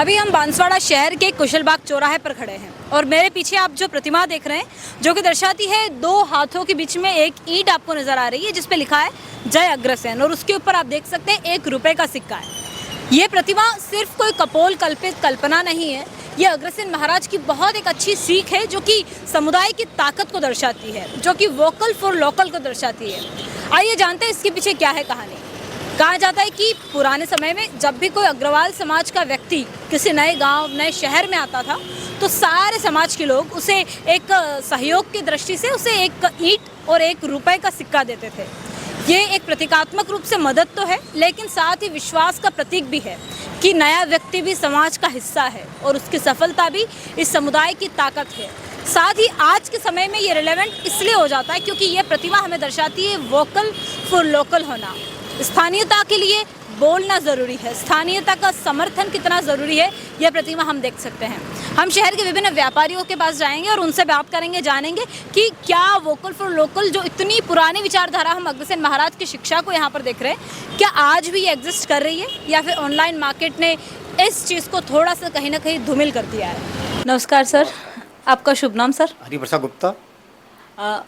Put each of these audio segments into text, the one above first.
अभी हम बांसवाड़ा शहर के कुशलबाग चौराहे पर खड़े हैं और मेरे पीछे आप जो प्रतिमा देख रहे हैं जो कि दर्शाती है दो हाथों के बीच में एक ईंट आपको नजर आ रही है जिस पे लिखा है जय अग्रसेन और उसके ऊपर आप देख सकते हैं 1 रुपए का सिक्का है। ये प्रतिमा सिर्फ कोई कपोल कल्पित कल्पना नहीं है, ये अग्रसेन महाराज की बहुत एक अच्छी सीख है जो कि समुदाय की ताकत को दर्शाती है, जो कि वोकल फॉर लोकल को दर्शाती है। आइए जानते हैं इसके पीछे क्या है कहानी। कहा जाता है कि पुराने समय में जब भी कोई अग्रवाल समाज का व्यक्ति किसी नए गांव, नए शहर में आता था तो सारे समाज के लोग उसे एक सहयोग की दृष्टि से उसे एक ईंट और 1 रुपए का सिक्का देते थे। ये एक प्रतीकात्मक रूप से मदद तो है, लेकिन साथ ही विश्वास का प्रतीक भी है कि नया व्यक्ति भी समाज का हिस्सा है और उसकी सफलता भी इस समुदाय की ताकत है। साथ ही आज के समय में ये रिलेवेंट इसलिए हो जाता है क्योंकि ये प्रतिमा हमें दर्शाती है वोकल फॉर लोकल होना। स्थानीयता के लिए बोलना ज़रूरी है, स्थानीयता का समर्थन कितना ज़रूरी है यह प्रतिमा हम देख सकते हैं। हम शहर के विभिन्न व्यापारियों के पास जाएंगे और उनसे बात करेंगे, जानेंगे कि क्या वोकल फॉर लोकल जो इतनी पुरानी विचारधारा हम अग्रसेन महाराज की शिक्षा को यहाँ पर देख रहे हैं, क्या आज भी ये एग्जिस्ट कर रही है या फिर ऑनलाइन मार्केट ने इस चीज़ को थोड़ा सा कहीं ना कहीं धूमिल कर दिया है। नमस्कार सर, आपका शुभ नाम सर? हरिप्रसाद गुप्ता।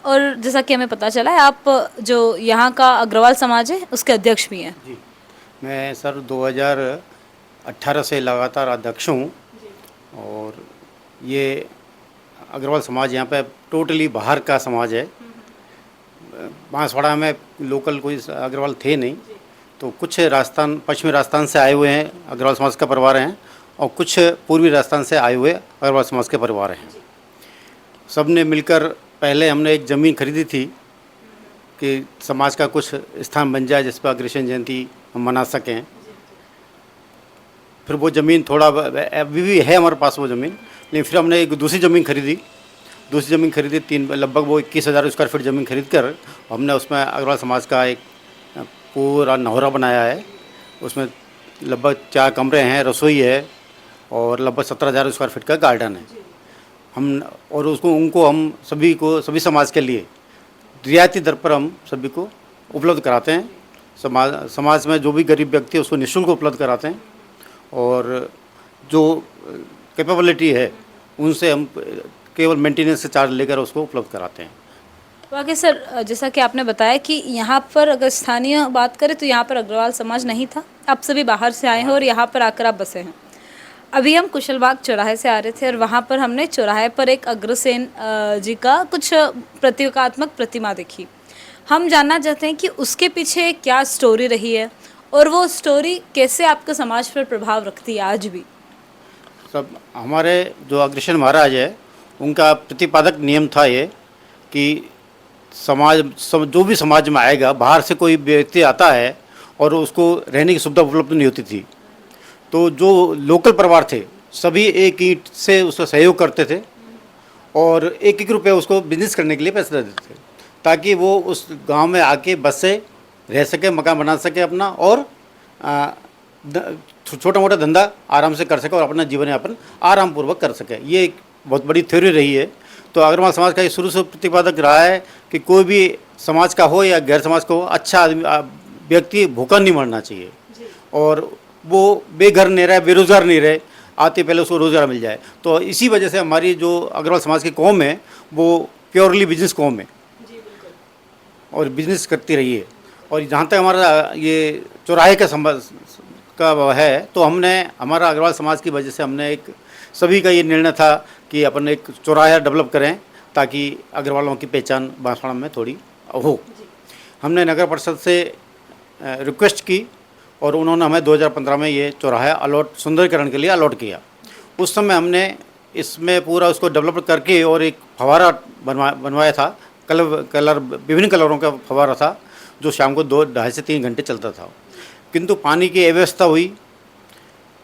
और जैसा कि हमें पता चला है आप जो यहाँ का अग्रवाल समाज है उसके अध्यक्ष भी हैं। जी, मैं सर 2018 से लगातार अध्यक्ष हूँ और ये अग्रवाल समाज यहाँ पे टोटली बाहर का समाज है। बांसवाड़ा में लोकल कोई अग्रवाल थे नहीं, तो कुछ राजस्थान, पश्चिमी राजस्थान से आए हुए हैं अग्रवाल समाज का परिवार हैं और कुछ पूर्वी राजस्थान से आए हुए अग्रवाल समाज के परिवार हैं। सब ने मिलकर पहले हमने एक ज़मीन खरीदी थी कि समाज का कुछ स्थान बन जाए जिस पर अग्रसेन जयंती हम मना सकें। फिर वो ज़मीन थोड़ा अभी भी है हमारे पास वो ज़मीन, लेकिन फिर हमने एक दूसरी ज़मीन खरीदी लगभग वो 21,000 स्क्वायर फीट ज़मीन खरीद कर हमने उसमें अग्रवाल समाज का एक पूरा नहरा बनाया है। उसमें लगभग 4 कमरे हैं, रसोई है और लगभग 17,000 स्क्वायर फीट का गार्डन है। हम सभी समाज के लिए रियायती दर पर हम सभी को उपलब्ध कराते हैं। समाज में जो भी गरीब व्यक्ति है उसको निःशुल्क उपलब्ध कराते हैं और जो कैपेबिलिटी है उनसे हम केवल मेंटेनेंस से चार्ज लेकर उसको उपलब्ध कराते हैं। वाकई सर, जैसा कि आपने बताया कि यहाँ पर अगर स्थानीय बात करें तो यहाँ पर अग्रवाल समाज नहीं था, आप सभी बाहर से आए हैं और यहाँ पर आकर आप बसे हैं। अभी हम कुशलबाग चौराहे से आ रहे थे और वहाँ पर हमने चौराहे पर एक अग्रसेन जी का कुछ प्रतीकात्मक प्रतिमा देखी। हम जानना चाहते हैं कि उसके पीछे क्या स्टोरी रही है और वो स्टोरी कैसे आपके समाज पर प्रभाव रखती है आज भी। सब हमारे जो अग्रसेन महाराज है उनका प्रतिपादक नियम था ये कि जो भी समाज में आएगा, बाहर से कोई व्यक्ति आता है और उसको रहने की सुविधा उपलब्ध नहीं होती थी, तो जो लोकल परिवार थे सभी एक ईंट से उसका सहयोग करते थे और 1-1 रुपये उसको बिजनेस करने के लिए पैसे देते थे ताकि वो उस गांव में आके बस से रह सके, मकान बना सके अपना और छोटा मोटा धंधा आराम से कर सके और अपना जीवन यापन आराम पूर्वक कर सके। ये एक बहुत बड़ी थ्योरी रही है। तो अग्रवाल समाज का ये शुरू से प्रतिपादक रहा है कि कोई भी समाज का हो या गैर समाज का हो, अच्छा आदमी व्यक्ति भूखा नहीं मरना चाहिए और वो बेघर नहीं रहे, बेरोज़गार नहीं रहे, आते पहले उसको रोज़गार मिल जाए। तो इसी वजह से हमारी जो अग्रवाल समाज की कौम है वो प्योरली बिजनेस कौम है और बिजनेस करती रही है। और जहाँ तक हमारा ये चौराहे का है तो हमारा अग्रवाल समाज की वजह से हमने एक सभी का ये निर्णय था कि अपन एक चौराहा डेवलप करें ताकि अग्रवालों की पहचान बांसवाड़ा में थोड़ी हो। हमने नगर परिषद से रिक्वेस्ट की और उन्होंने हमें 2015 में ये चौराहा सुंदरीकरण के लिए अलॉट किया। उस समय हमने इसमें पूरा उसको डेवलप करके और एक फव्वारा बनवाया था। विभिन्न कलरों का फव्वारा था जो शाम को 2-2.5 से 3 घंटे चलता था, किंतु पानी की अव्यवस्था हुई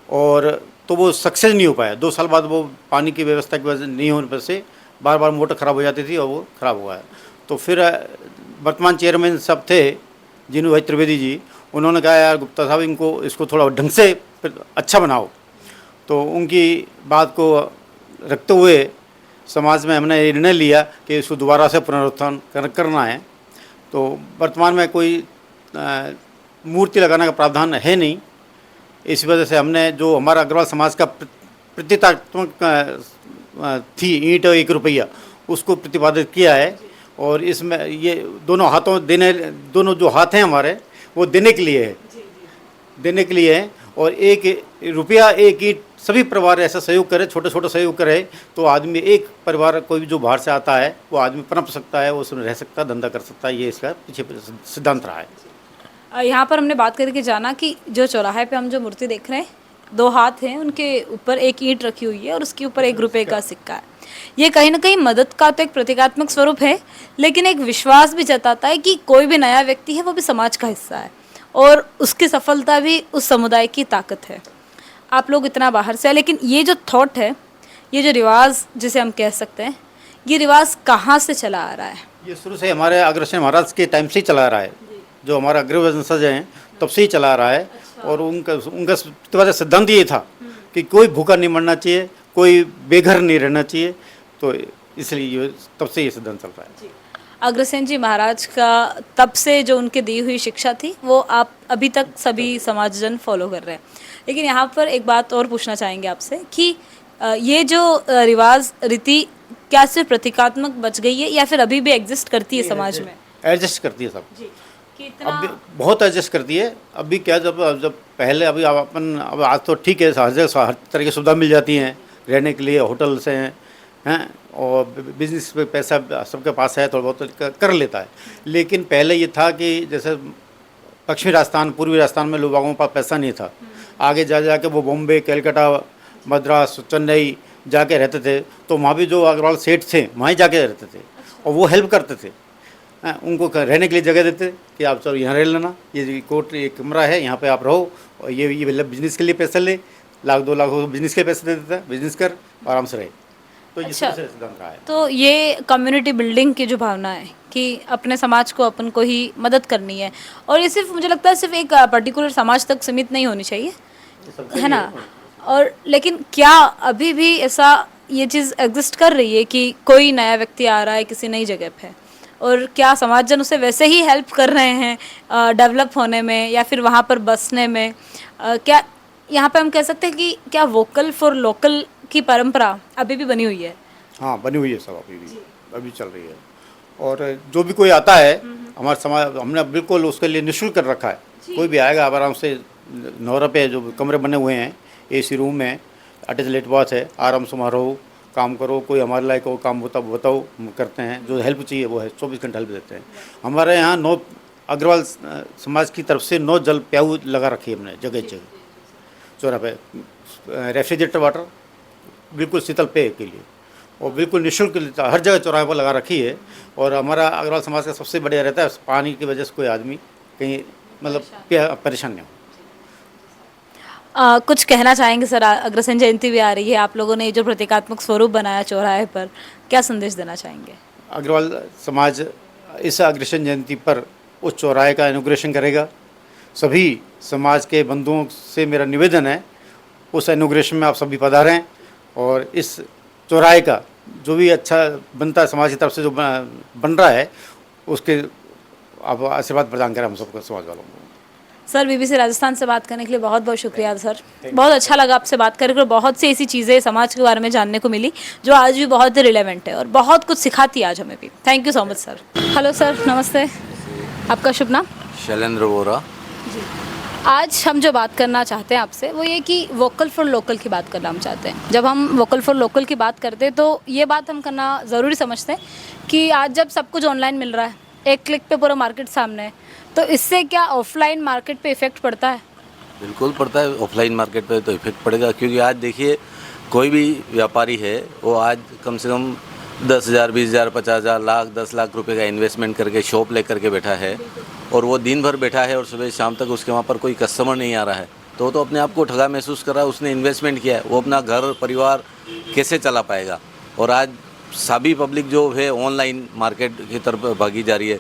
और तो वो सक्सेस नहीं हो पाया। 2 साल बाद वो पानी की व्यवस्था की वजह नहीं होने पर से बार मोटर ख़राब हो जाती थी और वो ख़राब हुआ है। तो फिर वर्तमान चेयरमैन सब थे जिन्हों भाई त्रिवेदी जी, उन्होंने कहा यार गुप्ता साहब इसको थोड़ा ढंग से अच्छा बनाओ। तो उनकी बात को रखते हुए समाज में हमने निर्णय लिया कि इसको दोबारा से पुनरुत्थान करना है। तो वर्तमान में कोई मूर्ति लगाने का प्रावधान है नहीं, इस वजह से हमने जो हमारा अग्रवाल समाज का प्रतीकात्मक थी ईंट और 1 रुपया, उसको प्रतिपादित किया है। और इसमें ये दोनों हाथों देने, दोनों जो हाथ हैं हमारे वो देने के लिए है, देने के लिए है। और 1 रुपया 1 ईंट, सभी परिवार ऐसा सहयोग करे, छोटे छोटे सहयोग करे, तो आदमी, एक परिवार कोई भी जो बाहर से आता है वो आदमी पनप सकता है, वो उसमें रह सकता है, धंधा कर सकता है। ये इसका पीछे सिद्धांत रहा है। यहाँ पर हमने बात करके जाना कि जो चौराहे पे हम जो मूर्ति देख रहे हैं, 2 हाथ हैं, उनके ऊपर 1 ईंट रखी हुई है और उसके ऊपर 1 रुपये का सिक्का है। ये कहीं ना कहीं मदद का तो एक प्रतीकात्मक स्वरूप है, लेकिन एक विश्वास भी जताता है कि कोई भी नया व्यक्ति है वो भी समाज का हिस्सा है और उसकी सफलता भी उस समुदाय की ताकत है। आप लोग इतना बाहर से है, लेकिन ये जो थॉट है, ये जो रिवाज जिसे हम कह सकते हैं, ये रिवाज कहाँ से चला आ रहा है? ये शुरू से हमारे अग्रसेन महाराज के टाइम से ही चला आ रहा है। जो हमारा अग्रवंशज हैं तब से ही चला आ रहा है। और उनका सिद्धांत ये था कि कोई भूखा नहीं मरना चाहिए, कोई बेघर नहीं रहना चाहिए। तो इसलिए तब से ये सिद्धांत चल रहा है। अग्रसेन जी महाराज का तब से जो उनके दी हुई शिक्षा थी वो आप अभी तक सभी समाजजन फॉलो कर रहे हैं। लेकिन यहाँ पर एक बात और पूछना चाहेंगे आपसे कि ये जो रिवाज रीति क्या सिर्फ प्रतीकात्मक बच गई है या फिर अभी भी एग्जिस्ट करती है समाज में? एडजस्ट करती है सब जी। अब बहुत एडजस्ट करती है। अभी क्या, जब पहले, अभी अब आज तो ठीक है, हर तरह की सुविधा मिल जाती हैं रहने के लिए, होटल से हैं, और बिजनेस पे पैसा सबके पास है, थोड़ा बहुत कर लेता है। लेकिन पहले ये था कि जैसे पश्चिमी राजस्थान, पूर्वी राजस्थान में लोगों के पास पैसा नहीं था, आगे जा के वो बॉम्बे, कलकत्ता, मद्रास, चेन्नई जाके रहते थे। तो वहाँ भी जो अग्रवाल सेठ थे वहाँ ही जाके रहते थे और वो हेल्प करते थे। उनको रहने के लिए जगह देते कि आप चलो यहाँ रह लेना, ये कोर्ट, ये कमरा है, यहाँ पे आप रहो, और ये बिजनेस के लिए पैसे ले, 1-2 लाख बिजनेस के पैसे दे देता है, बिजनेस कर, आराम से रहे। तो अच्छा, तो ये कम्युनिटी बिल्डिंग की जो भावना है कि अपने समाज को अपन को ही मदद करनी है, और ये सिर्फ, मुझे लगता है सिर्फ एक पर्टिकुलर समाज तक सीमित नहीं होनी चाहिए, है ना? और लेकिन क्या अभी भी ऐसा ये चीज़ एग्जिस्ट कर रही है कि कोई नया व्यक्ति आ रहा है किसी नई जगह पे, और क्या समाजजन उसे वैसे ही हेल्प कर रहे हैं डेवलप होने में या फिर वहाँ पर बसने में? क्या यहाँ पे हम कह सकते हैं कि क्या वोकल फॉर लोकल की परंपरा अभी भी बनी हुई है? हाँ, बनी हुई है सब, अभी चल रही है। और जो भी कोई आता है हमारे समाज, हमने बिल्कुल उसके लिए निःशुल्क कर रखा है। कोई भी आएगा, अब आराम से 9 रुपये जो कमरे बने हुए हैं, AC रूम है, अटैच लेट बाथ है, आराम से वहाँ रहो, काम करो। कोई हमारे लायक हो काम होता बताओ, हम करते हैं। जो हेल्प चाहिए वो है, 24 घंटे हेल्प देते हैं। हमारे यहाँ 9 अग्रवाल समाज की तरफ से 9 जल प्याऊ लगा रखी है हमने जगह जगह चौरा पे। रेफ्रिजरेटर वाटर बिल्कुल शीतल पेय के लिए, और बिल्कुल निःशुल्क हर जगह चौराहे पर लगा रखी है। और हमारा अग्रवाल समाज का सबसे बढ़िया रहता है, पानी की वजह से कोई आदमी कहीं मतलब परेशान नहीं हो। कुछ कहना चाहेंगे सर? अग्रसेन जयंती भी आ रही है, आप लोगों ने जो प्रतीकात्मक स्वरूप बनाया चौराहे पर, क्या संदेश देना चाहेंगे? अग्रवाल समाज इस अग्रसेन जयंती पर उस चौराहे का इनॉग्रेशन करेगा। सभी समाज के बंधुओं से मेरा निवेदन है, उस इनॉग्रेशन में आप सभी पधारें, और इस चौराहे का जो भी अच्छा बनता है समाज की तरफ से, जो बन रहा है, उसके आप आशीर्वाद प्रदान करें हम सबको, समाज वालों को। सर, BBC राजस्थान से बात करने के लिए बहुत बहुत शुक्रिया सर। बहुत अच्छा लगा आपसे बात करके, बहुत सी ऐसी चीज़ें समाज के बारे में जानने को मिली जो आज भी बहुत ही रिलेवेंट है और बहुत कुछ सिखाती है आज हमें भी। Thank you so much sir. Hello sir, नमस्ते। आपका शुभ नाम? शैलेंद्र वोरा जी। आज हम जो बात करना चाहते हैं आपसे वो ये कि वोकल फॉर लोकल की बात करना हम चाहते हैं। जब हम वोकल फॉर लोकल की बात करते हैं तो ये बात हम करना ज़रूरी समझते हैं कि आज जब सब कुछ ऑनलाइन मिल रहा है, एक क्लिक पे पूरा मार्केट सामने है, तो इससे क्या ऑफलाइन मार्केट पे इफ़ेक्ट पड़ता है? बिल्कुल पड़ता है, ऑफलाइन मार्केट पे तो इफेक्ट पड़ेगा। क्योंकि आज देखिए, कोई भी व्यापारी है वो आज कम से कम 10,000, 20,000, 50,000, लाख, 10 लाख रुपए का इन्वेस्टमेंट करके शॉप लेकर के बैठा है, और वो दिन भर बैठा है और सुबह शाम तक उसके वहाँ पर कोई कस्टमर नहीं आ रहा है, तो वो तो अपने आप को ठगा महसूस कर रहा है। उसने इन्वेस्टमेंट किया है, वो अपना घर परिवार कैसे चला पाएगा? और आज सभी पब्लिक जो है ऑनलाइन मार्केट की तरफ भागी जा रही है,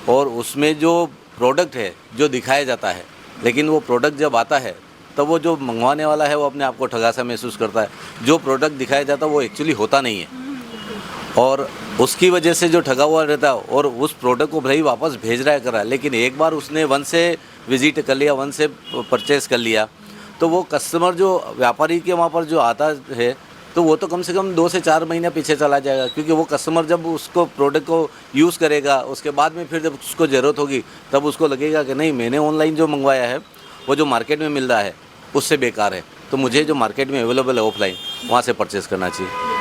और उसमें जो प्रोडक्ट है जो दिखाया जाता है, लेकिन वो प्रोडक्ट जब आता है तब वो जो मंगवाने वाला है वो अपने आप को ठगा सा महसूस करता है। जो प्रोडक्ट दिखाया जाता है वो एक्चुअली होता नहीं है, और उसकी वजह से जो ठगा हुआ रहता है, और उस प्रोडक्ट को भले ही वापस भेज रहा है कर रहा है, लेकिन एक बार उसने वन से विजिट कर लिया, वन से परचेस कर लिया, तो वो कस्टमर जो व्यापारी के वहाँ पर जो आता है तो वो तो कम से कम 2 से 4 महीने पीछे चला जाएगा, क्योंकि वो कस्टमर जब उसको प्रोडक्ट को यूज़ करेगा उसके बाद में फिर जब उसको ज़रूरत होगी तब उसको लगेगा कि नहीं, मैंने ऑनलाइन जो मंगवाया है वो जो मार्केट में मिल रहा है उससे बेकार है, तो मुझे जो मार्केट में अवेलेबल है ऑफलाइन वहाँ से परचेज़ करना चाहिए।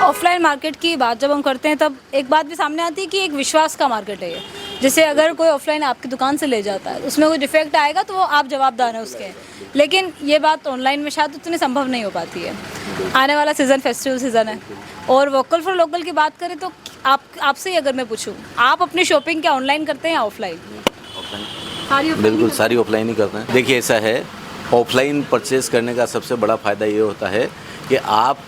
ऑफलाइन मार्केट की बात जब हम करते हैं तब एक बात भी सामने आती है कि एक विश्वास का मार्केट है ये। जैसे अगर कोई ऑफलाइन आपकी दुकान से ले जाता है, उसमें कोई डिफेक्ट आएगा तो वो आप जवाबदार हैं उसके, लेकिन ये बात ऑनलाइन में शायद उतनी संभव नहीं हो पाती है। आने वाला सीज़न फेस्टिवल सीज़न है और वोकल फॉर लोकल की बात करें तो आपसे ही अगर मैं पूछूं, आप अपनी शॉपिंग क्या ऑनलाइन करते हैं या ऑफलाइन? बिल्कुल सारी ऑफलाइन ही करते हैं। देखिए ऐसा है, ऑफलाइन परचेस करने का सबसे बड़ा फ़ायदा ये होता है कि आप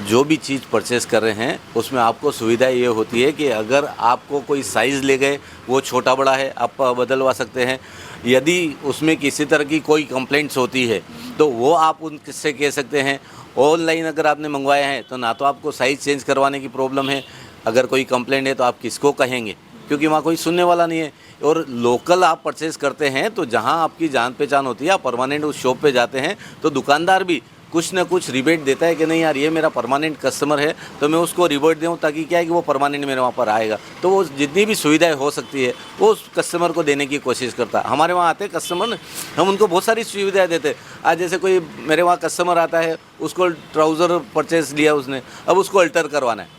जो भी चीज़ परचेस कर रहे हैं उसमें आपको सुविधा ये होती है कि अगर आपको कोई साइज़ ले गए वो छोटा बड़ा है आप बदलवा सकते हैं। यदि उसमें किसी तरह की कोई कंप्लेंट्स होती है तो वो आप उनसे कह सकते हैं। ऑनलाइन अगर आपने मंगवाया है तो ना तो आपको साइज़ चेंज करवाने की प्रॉब्लम है, अगर कोई कंप्लेंट है तो आप किसको कहेंगे, क्योंकि वहाँ कोई सुनने वाला नहीं है। और लोकल आप परचेज़ करते हैं तो जहाँ आपकी जान पहचान होती है, आप परमानेंट उस शॉप पे जाते हैं तो दुकानदार भी कुछ ना कुछ रिबेट देता है कि नहीं यार ये मेरा परमानेंट कस्टमर है तो मैं उसको रिबेट दूँ, ताकि क्या है कि वो परमानेंट मेरे वहाँ पर आएगा। तो वो जितनी भी सुविधाएं हो सकती है वो उस कस्टमर को देने की कोशिश करता है। हमारे वहाँ आते कस्टमर ना, हम उनको बहुत सारी सुविधाएं देते हैं। आज जैसे कोई मेरे वहाँ कस्टमर आता है, उसको ट्राउज़र परचेस लिया उसने, अब उसको अल्टर करवाना है,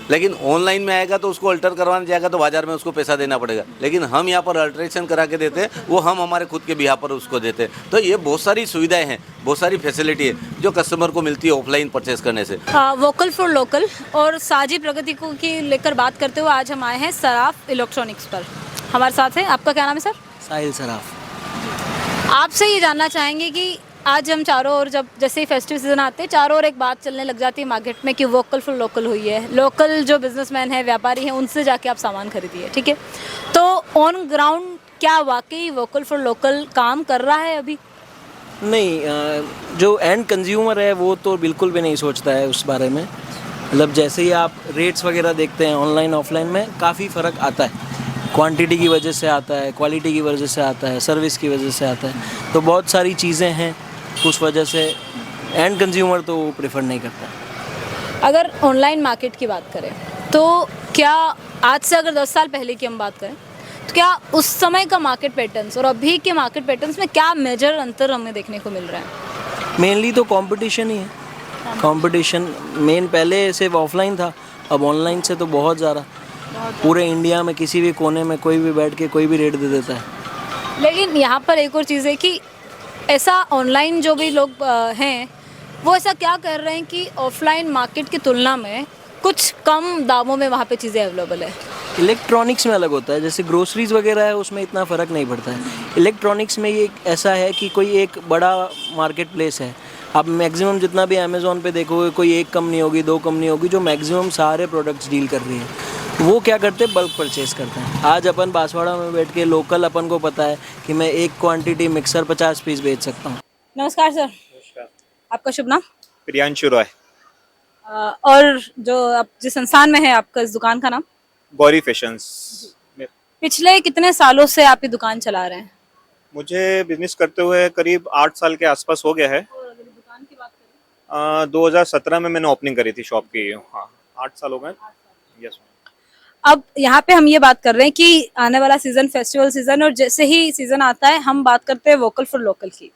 लेकिन ऑनलाइन में आएगा तो उसको अल्टर करवाने जाएगा तो बाज़ार में उसको पैसा देना पड़ेगा, लेकिन हम यहाँ पर अल्ट्रेशन करा के देते हैं, वो हम हमारे खुद के बिहार पर उसको देते हैं। तो ये बहुत सारी सुविधाएं हैं, बहुत सारी फैसिलिटी है जो कस्टमर को मिलती है ऑफलाइन परचेस करने से। वोकल फॉर लोकल और साझी प्रगति को की लेकर बात करते हुए आज हम आए हैं सराफ इलेक्ट्रॉनिक्स पर। हमारे साथ है, आपका क्या नाम है सर? साहिल सराफ। आपसे ये जानना चाहेंगे कि आज हम चारों ओर जब जैसे ही फेस्टिव सीज़न आते हैं चारों ओर एक बात चलने लग जाती है मार्केट में कि वोकल फॉर लोकल हुई है, लोकल जो बिजनेसमैन है, व्यापारी हैं, उनसे जाके आप सामान खरीदिए, ठीक है। तो ऑन ग्राउंड क्या वाकई वोकल फॉर लोकल काम कर रहा है अभी? नहीं, जो एंड कंज्यूमर है वो तो बिल्कुल भी नहीं सोचता है उस बारे में। मतलब जैसे ही आप रेट्स वगैरह देखते हैं ऑनलाइन ऑफलाइन में काफ़ी फ़र्क आता है। क्वांटिटी की वजह से आता है, क्वालिटी की वजह से आता है, सर्विस की वजह से आता है, तो बहुत सारी चीज़ें हैं, उस वजह से एंड कंज्यूमर तो प्रेफर नहीं करता। अगर ऑनलाइन मार्केट की बात करें तो क्या आज से अगर 10 साल पहले की हम बात करें तो क्या उस समय का मार्केट पैटर्न्स और अभी के मार्केट पैटर्न्स में क्या मेजर अंतर हमें देखने को मिल रहा है? मेनली तो कंपटीशन ही है। कंपटीशन मेन पहले सिर्फ ऑफलाइन था, अब ऑनलाइन से तो बहुत ज़्यादा। पूरे इंडिया में किसी भी कोने में कोई भी बैठ के कोई भी रेट दे देता है। लेकिन यहाँ पर एक और चीज़ है कि ऐसा ऑनलाइन जो भी लोग हैं वो ऐसा क्या कर रहे हैं कि ऑफलाइन मार्केट की तुलना में कुछ कम दामों में वहाँ पे चीज़ें अवेलेबल है। इलेक्ट्रॉनिक्स में अलग होता है, जैसे ग्रोसरीज वगैरह है उसमें इतना फ़र्क नहीं पड़ता है। इलेक्ट्रॉनिक्स में ये ऐसा है कि कोई एक बड़ा मार्केट प्लेस है, आप मैक्सिमम जितना भी अमेज़ॉन पे देखोगे कोई एक कंपनी होगी, 2 कंपनी होगी जो मैक्सिमम सारे प्रोडक्ट्स डील कर रही है। वो क्या करते हैं, बल्क परचेस करते हैं। आज अपन बांसवाड़ा में बैठ के लोकल अपन को पता है कि मैं एक क्वांटिटी मिक्सर 50 पीस बेच सकता हूँ। नमस्कार सर। नमस्कार। आपका शुभ नाम? प्रियांशु रॉय। और जो आप जिस संस्थान में है आपका इस दुकान का नाम? गौरी फैशंस। पिछले कितने सालों से आप ये दुकान चला रहे हैं? मुझे बिजनेस करते हुए करीब 8 साल के आसपास हो गया है। और अगर दुकान की बात करें 2017 में मैंने ओपनिंग करी थी शॉप की। हाँ, 8 साल हो गए। यस। अब यहाँ पे हम ये बात कर रहे हैं कि आने वाला सीजन फेस्टिवल सीजन, और जैसे ही सीजन आता है हम बात करते हैं वोकल फॉर लोकल की।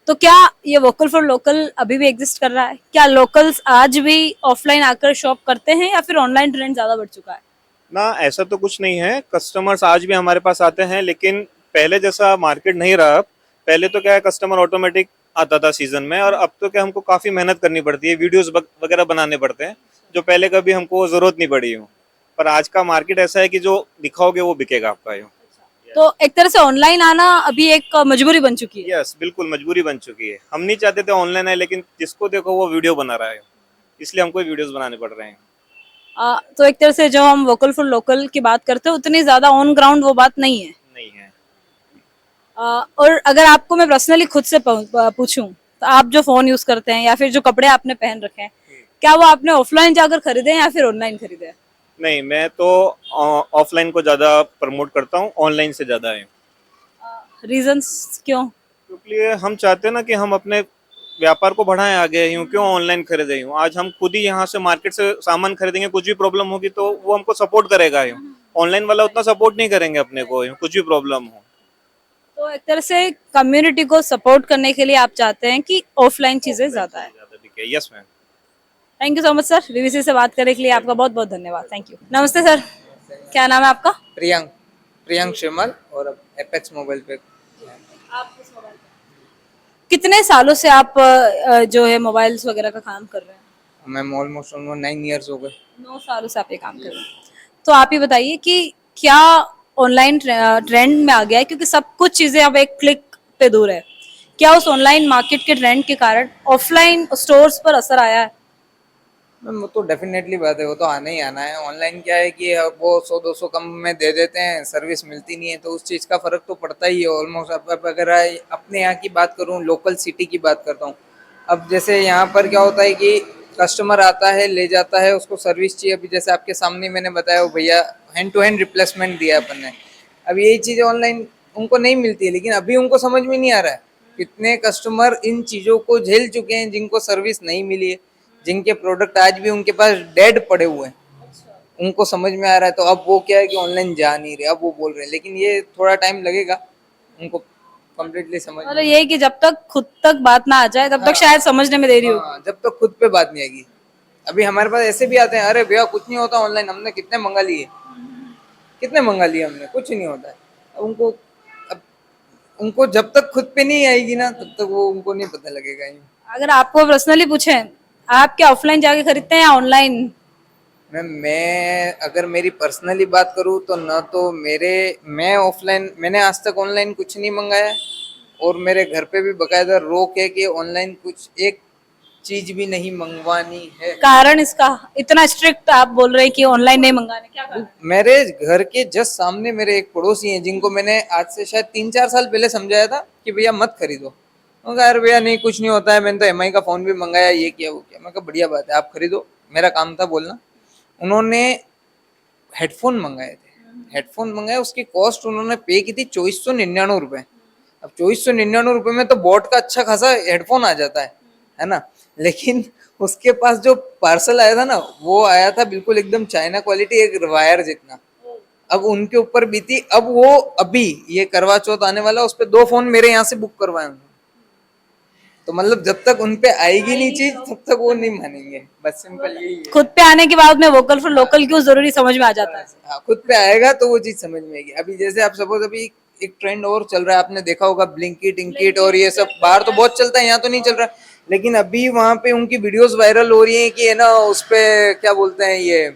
तो क्या ये वोकल फॉर लोकल अभी भी एग्जिस्ट कर रहा है? क्या लोकल्स आज भी ऑफलाइन आकर शॉप करते हैं या फिर ऑनलाइन ट्रेंड ज्यादा बढ़ चुका है? ना, ऐसा तो कुछ नहीं है। कस्टमर्स आज भी हमारे पास आते हैं, लेकिन पहले जैसा मार्केट नहीं रहा। पहले तो क्या है, कस्टमर ऑटोमेटिक आता था सीजन में, और अब तो क्या हमको काफ़ी मेहनत करनी पड़ती है, वीडियोस वगैरह बनाने पड़ते हैं, जो पहले कभी हमको ज़रूरत नहीं पड़ी हो। पर आज का मार्केट ऐसा है कि जो दिखाओगे वो बिकेगा आपका। यूँ तो एक तरह से ऑनलाइन आना अभी एक मजबूरी बन चुकी है। यस, बिल्कुल मजबूरी बन चुकी है। हम नहीं चाहते थे ऑनलाइन आए, लेकिन जिसको देखो वो वीडियो बना रहा है, इसलिए हमको वीडियोस बनाने पड़ रहे हैं। तो एक तरह से जो हम वोकल फॉर लोकल की बात करते हैं उतनी ज्यादा ऑन ग्राउंड वो बात नहीं है। नहीं है। और अगर आपको मैं पर्सनली खुद से पूछूं तो आप जो फोन यूज करते हैं या फिर जो कपड़े आपने पहन रखे हैं, क्या वो आपने ऑफलाइन जाकर खरीदे हैं या फिर ऑनलाइन खरीदे हैं? नहीं, मैं तो ऑफलाइन को ज़्यादा प्रमोट करता हूँ, ऑनलाइन से ज़्यादा है। रीजंस क्यों? क्योंकि हम चाहते हैं ना कि हम अपने व्यापार को बढ़ाएं आगे, यूं क्यों ऑनलाइन खरीदे, यूं आज हम खुद ही यहाँ से मार्केट से सामान खरीदेंगे, कुछ भी प्रॉब्लम होगी तो वो हमको सपोर्ट करेगा, यूं ऑनलाइन वाला उतना सपोर्ट नहीं करेंगे अपने को, यूं कुछ भी प्रॉब्लम हो। तो एक तरह से कम्युनिटी को सपोर्ट करने के लिए आप चाहते हैं कि ऑफलाइन चीजें ज्यादा है। ज्यादा बिके, yes ma'am. Thank you so much sir, BBC से बात करने के लिए आपका बहुत बहुत धन्यवाद। Thank you. नमस्ते सर, क्या नाम है आपका? प्रियंक प्रियंक शिमल और एपेक्स मोबाइल पे। कितने सालों से आप जो है मोबाइल्स वगैरह का काम कर रहे हैं? मैं ऑलमोस्ट 9 ईयर्स हो गए। 9 सालों से आप ये काम कर रहे हैं। तो आप ये बताइए कि क्या ऑनलाइन ट्रेंड में आ गया है, क्योंकि सब कुछ चीजें अब एक क्लिक पे दूर है, क्या उस ऑनलाइन मार्केट के ट्रेंड के कारण ऑफलाइन स्टोर्स पर असर आया है? मैम वो तो डेफिनेटली बात है, वो तो आना ही आना है। ऑनलाइन क्या है कि अब वो 100-200 कम में दे देते हैं, सर्विस मिलती नहीं है, तो उस चीज़ का फ़र्क तो पड़ता ही है ऑलमोस्ट। अब अगर अपने यहाँ की बात करूँ, लोकल सिटी की बात करता हूँ, अब जैसे यहाँ पर क्या होता है कि कस्टमर आता है, ले जाता है, उसको सर्विस चाहिए। अभी जैसे आपके सामने मैंने बताया, वो भैया हैंड टू हैंड रिप्लेसमेंट दिया अपन ने। अब यही चीज़ें ऑनलाइन उनको नहीं मिलती है, लेकिन अभी उनको समझ में नहीं आ रहा है। कितने कस्टमर इन चीज़ों को झेल चुके हैं जिनको सर्विस नहीं मिली है, जिनके प्रोडक्ट आज भी उनके पास डेड पड़े हुए हैं, उनको समझ में आ रहा है। तो अब वो क्या है कि ऑनलाइन जा नहीं रहे, अब वो बोल रहे हैं, लेकिन ये थोड़ा टाइम लगेगा उनको कम्प्लीटली समझ मतलब ये है कि जब तक खुद तक बात ना आ जाए तब तक शायद समझने में देरी हो। हाँ, जब तक खुद पे बात नहीं आएगी। अभी हमारे पास ऐसे भी आते हैं, अरे भैया कुछ नहीं होता ऑनलाइन, हमने कितने मंगा लिए, कितने मंगा लिए हमने, कुछ नहीं होता है। अब उनको जब तक खुद पे नहीं आएगी ना, तब तक वो उनको नहीं पता लगेगा। अगर आपको पर्सनली पूछे, आप क्या ऑफलाइन जाके खरीदते हैं या ऑनलाइन? मैं अगर मेरी पर्सनली बात करूँ तो ना, तो मैं ऑफलाइन, मैंने आज तक ऑनलाइन कुछ नहीं मंगाया, और मेरे घर पे भी बकायदा रोक है कि ऑनलाइन कुछ एक चीज भी नहीं मंगवानी है। कारण इसका इतना स्ट्रिक्ट आप बोल रहे हैं कि ऑनलाइन नहीं मंगाने, क्या कारण? मेरे घर के जस्ट सामने मेरे एक पड़ोसी हैं, जिनको मैंने आज से शायद 3-4 साल पहले समझाया था कि भैया मत खरीदो। मैं यार भैया नहीं, कुछ नहीं होता है, मैंने तो एमआई का फोन भी मंगाया, ये किया वो किया। मैं कहा बढ़िया बात है, आप खरीदो, मेरा काम था बोलना। उन्होंने हेडफोन मंगाए थे, हेडफोन मंगाए, उसकी कॉस्ट उन्होंने पे की थी 2499 रुपये। अब 2499 रुपये में तो बोट का अच्छा खासा हेडफोन आ जाता है ना। लेकिन उसके पास जो पार्सल आया था ना, वो आया था बिल्कुल एकदम चाइना क्वालिटी, एक वायर जितना। अब उनके ऊपर बीती, अब वो अभी ये करवा चौथ आने वाला, उस पर 2 फोन मेरे यहाँ से बुक करवाए उन्होंने। तो मतलब जब तक उन पे आएगी नहीं चीज, तब तक वो नहीं मानेंगे, बस सिंपल यही है। खुद पे आने के बाद में वोकल फॉर लोकल क्यों जरूरी समझ में आ जाता है। हाँ, खुद पे आएगा तो वो चीज समझ में आएगी। अभी जैसे आप सपोज, अभी एक ट्रेंड और चल रहा है, आपने देखा होगा, ब्लिंकिट इंकिट और ये सब। बाहर तो बहुत चलता है, यहाँ तो नहीं चल रहा, लेकिन अभी वहां पे उनकी वीडियोस वायरल हो रही है कि है ना, उस पे क्या बोलते हैं, ये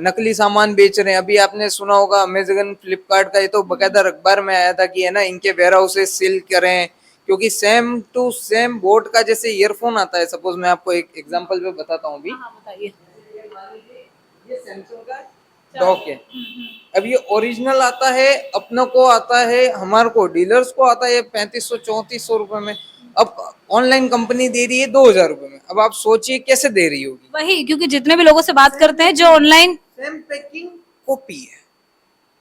नकली सामान बेच रहे हैं। अभी आपने सुना होगा अमेज़न फ्लिपकार्ट का, ये तो बकायदा अखबार में आया था कि है ना, इनके वेयर हाउसेस सील करें, क्योंकि सेम टू सेम बोट का जैसे ईयरफोन आता है। सपोज मैं आपको एक एग्जांपल पे बताता हूँ। अभी बताइए। ये सैमसंग का डॉक है। अब ये ओरिजिनल आता है, अपनों को आता है, हमारे को डीलर्स को आता है 3500-3400 रुपए में। अब ऑनलाइन कंपनी दे रही है 2000 रुपए में। अब आप सोचिए कैसे दे रही होगी। वही, क्योंकि जितने भी लोगों से बात करते हैं जो ऑनलाइन, सेम पैकिंग, कॉपी है।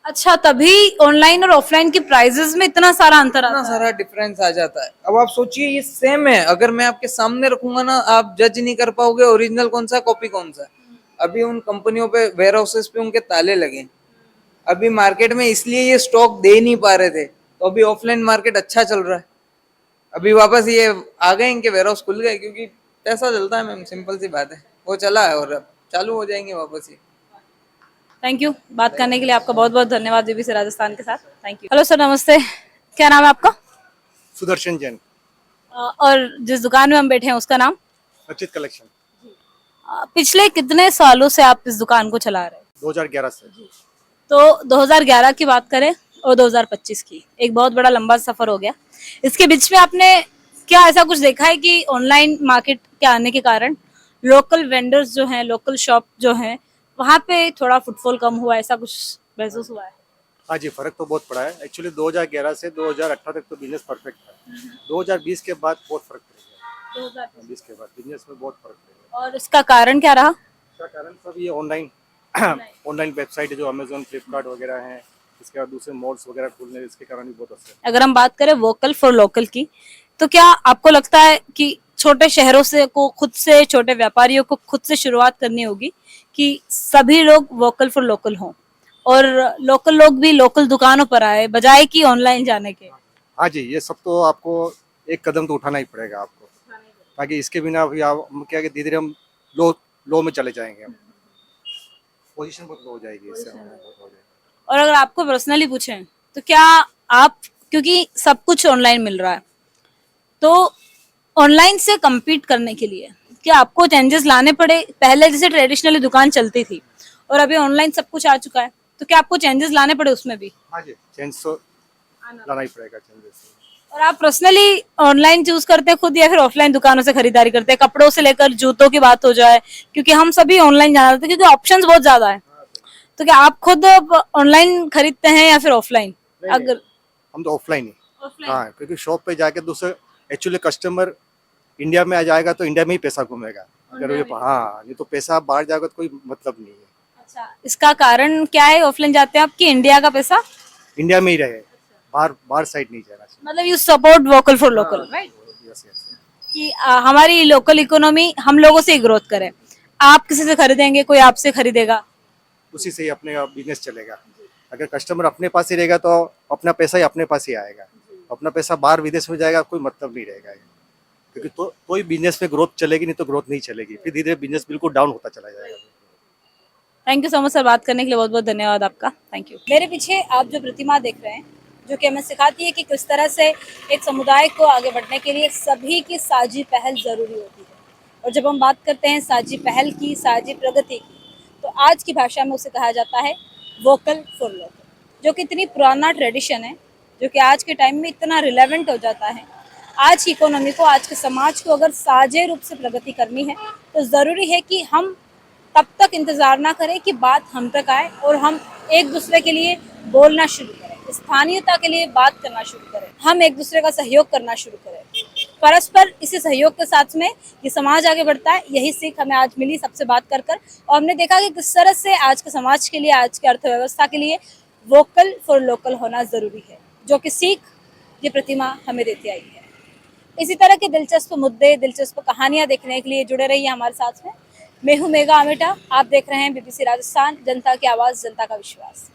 अच्छा, तभी ऑनलाइन और ऑफलाइन की प्राइसेस में इतना सारा अंतर आता इतना है। सारा डिफरेंस आ जाता है। अब आप सोचिए ये सेम है, अगर मैं आपके सामने रखूंगा ना, आप जज नहीं कर पाओगे ओरिजिनल कौन सा, कॉपी कौन सा। अभी उन कंपनियों पे, वेयर हाउसेस पे उनके ताले लगे। अभी मार्केट में इसलिए ये स्टॉक दे नहीं पा रहे थे, तो अभी ऑफलाइन मार्केट अच्छा चल रहा है। अभी वापस ये आ गए, इनके वेयर हाउस खुल गए, क्योंकि पैसा चलता है मैम, सिंपल सी बात है। वो चला है और अब चालू हो जाएंगे वापस ही। थैंक यू, बात करने के लिए आपका बहुत बहुत धन्यवाद बीबीसी राजस्थान के साथ। Thank you. हेलो सर, नमस्ते, क्या नाम है आपका? सुदर्शन जैन, और जिस दुकान में हम बैठे हैं उसका नाम? अर्चित कलेक्शन। पिछले कितने सालों से आप इस दुकान को चला रहे हैं? 2011 से। तो 2011 की बात करें और 2025 की, एक बहुत बड़ा लंबा सफर हो गया। इसके बीच में आपने क्या ऐसा कुछ देखा है कि ऑनलाइन मार्केट के आने के कारण लोकल वेंडर्स जो हैं, लोकल शॉप जो हैं, वहाँ पे थोड़ा फुटफॉल कम हुआ, ऐसा कुछ महसूस हुआ है? हाँ जी, फर्क तो बहुत पड़ा है। एक्चुअली 2011 से 2018 तक तो बिजनेस परफेक्ट था। 2020 के बाद बहुत फर्क पड़ गया। 2020 के बाद बिजनेस में बहुत फर्क पड़ गया। और इसका कारण क्या रहा? इसका कारण सब ये ऑनलाइन ऑनलाइन वेबसाइट जो अमेजोन, फ्लिपकार्ट वगैरह हैं, इसके बाद दूसरे मॉल्स वगैरह खुलने, इसके कारण भी बहुत असर है। अगर हम बात करें वोकल फॉर लोकल की, तो क्या आपको लगता है कि छोटे शहरों से को खुद से, छोटे व्यापारियों को खुद से शुरुआत करनी होगी कि सभी लोग वोकल फॉर लोकल हों और लोकल लोग भी लोकल दुकानों पर आए बजाय कि ऑनलाइन जाने के? हाँ जी, ये सब तो आपको एक कदम तो उठाना ही पड़ेगा आपको, ताकि इसके बिना भी आप क्या कि धीरे धीरे हम लो में चले जाएंगे, हम पोजीशन बहुत लो हो जाएगी इससे, बहुत हो जाएगी। और अगर आपको पर्सनली पूछें तो क्या आप, क्योंकि सब कुछ ऑनलाइन मिल रहा है, तो ऑनलाइन से compete करने के लिए क्या आपको चेंजेस लाने पड़े? पहले जैसे ट्रेडिशनली दुकान चलती थी और अभी ऑनलाइन सब कुछ आ चुका है, तो क्या आपको चेंजेस लाने पड़े उसमें भी? हाँ जी, चेंज तो लाना ही पड़ेगा चेंजेस। और आप पर्सनली ऑनलाइन चूज करते हैं खुद या फिर ऑफलाइन दुकानों से खरीदारी करते हैं? कपड़ों से लेकर जूतों की बात हो जाए, क्योंकि हम सभी ऑनलाइन जाना चाहते हैं क्योंकि ऑप्शंस बहुत ज्यादा है, तो क्या आप खुद ऑनलाइन खरीदते हैं या फिर ऑफलाइन? अगर हम तो ऑफलाइन ही, हाँ, क्योंकि शॉप पे जाके दूसरे एक्चुअली कस्टमर इंडिया में आ जाएगा तो इंडिया में ही पैसा घूमेगा, अगर ये हाँ, ये तो पैसा बाहर जाएगा तो कोई मतलब नहीं है। अच्छा, इसका कारण क्या है ऑफलाइन जाते हैं आपकी? इंडिया का पैसा इंडिया में ही रहे, बाहर साइड नहीं जाना चाहिए। मतलब you support vocal for local, right? Yes yes. कि हमारी लोकल इकोनॉमी हम लोगों से ही ग्रोथ करे। आप किसी से खरीदेंगे, कोई आपसे खरीदेगा, उसी से ही अपने बिजनेस चलेगा। अगर कस्टमर अपने पास ही रहेगा तो अपना पैसा ही अपने पास ही आएगा, अपना पैसा बाहर विदेश में जाएगा कोई मतलब नहीं रहेगा, क्योंकि तो कोई बिजनेस में ग्रोथ चलेगी नहीं तो ग्रोथ नहीं चलेगी, फिर धीरे धीरे बिजनेस बिल्कुल डाउन होता चला जाएगा। Thank you so much sir, बात करने के लिए बहुत बहुत धन्यवाद आपका, थैंक यू। मेरे पीछे आप जो प्रतिमा देख रहे हैं, जो कि हमें सिखाती है कि किस तरह से एक समुदाय को आगे बढ़ने के लिए सभी की साझी पहल ज़रूरी होती है। और जब हम बात करते हैं साझी पहल की, साझी प्रगति की, तो आज की भाषा में उसे कहा जाता है वोकल फॉर लोकल, जो कि इतनी पुराना ट्रेडिशन है, जो कि आज के टाइम में इतना रिलेवेंट हो जाता है। आज की इकोनॉमी को, आज के समाज को अगर साझे रूप से प्रगति करनी है तो ज़रूरी है कि हम तब तक इंतज़ार ना करें कि बात हम तक आए और हम एक दूसरे के लिए बोलना शुरू करें, स्थानीयता के लिए बात करना शुरू करें, हम एक दूसरे का सहयोग करना शुरू करें। परस्पर इसी सहयोग के साथ में ये समाज आगे बढ़ता है। यही सीख हमें आज मिली सबसे बात कर कर, और हमने देखा कि किस तरह से आज के समाज के लिए, आज के अर्थव्यवस्था के लिए वोकल फॉर लोकल होना ज़रूरी है, जो कि सीख ये प्रतिमा हमें देती आई है। इसी तरह के दिलचस्प मुद्दे, दिलचस्प कहानियाँ देखने के लिए जुड़े रहिए हमारे साथ में। मैं हूँ मेघा आमेटा, आप देख रहे हैं BBC राजस्थान, जनता की आवाज़, जनता का विश्वास।